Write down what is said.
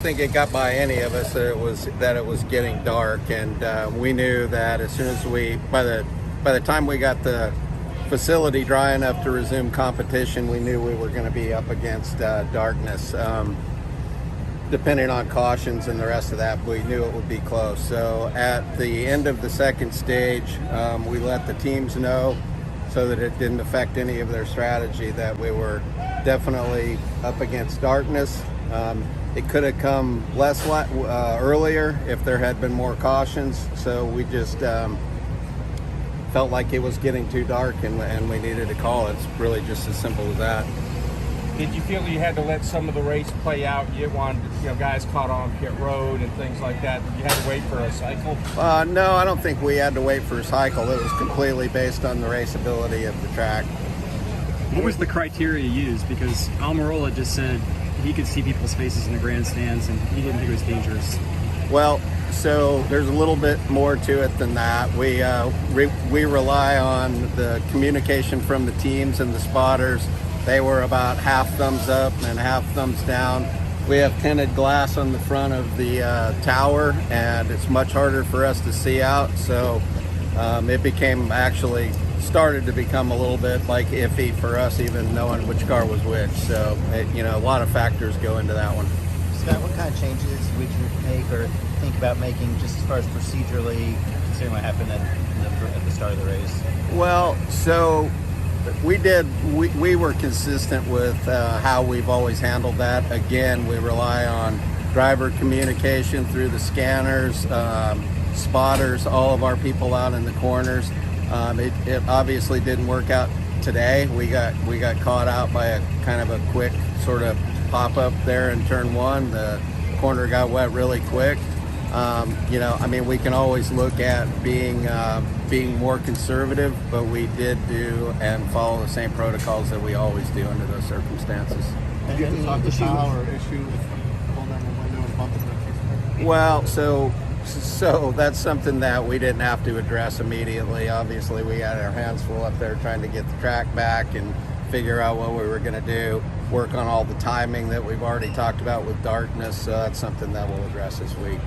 I think it got by any of us that it was getting dark, and we knew that as soon as by the time we got the facility dry enough to resume competition, we knew we were going to be up against darkness. Depending on cautions and the rest of that, we knew it would be close. So at the end of the second stage, we let the teams know so that it didn't affect any of their strategy that we were definitely up against darkness. It could have come less earlier if there had been more cautions. So we just felt like it was getting too dark and we needed to call it. It's really just as simple as that. Did you feel you had to let some of the race play out? You didn't want, guys caught on pit road and things like that. You had to wait for a cycle? No, I don't think we had to wait for a cycle. It was completely based on the raceability of the track. What was the criteria used? Because Almirola just said he could see people's faces in the grandstands and he didn't think it was dangerous. Well, so there's a little bit more to it than that. We rely on the communication from the teams and the spotters. They were about half thumbs up and half thumbs down. We have tinted glass on the front of the tower, and it's much harder for us to see out. So it started to become a little bit like iffy for us, even knowing which car was which. So a lot of factors go into that one. Scott, what kind of changes would you make or think about making just as far as procedurally, considering what happened at the start of the race? Well, so we were consistent with how we've always handled that. Again, we rely on driver communication through the scanners, spotters, all of our people out in the corners. It obviously didn't work out today. We got caught out by a kind of a quick sort of pop up there in turn one. The corner got wet really quick. We can always look at being more conservative, but we did do and follow the same protocols that we always do under those circumstances. Did you have to talk to Kyle or issue with pulling down the window and bumping the face? Well, so that's something that we didn't have to address immediately. Obviously, we had our hands full up there trying to get the track back and figure out what we were going to do, work on all the timing that we've already talked about with darkness. So that's something that we'll address this week.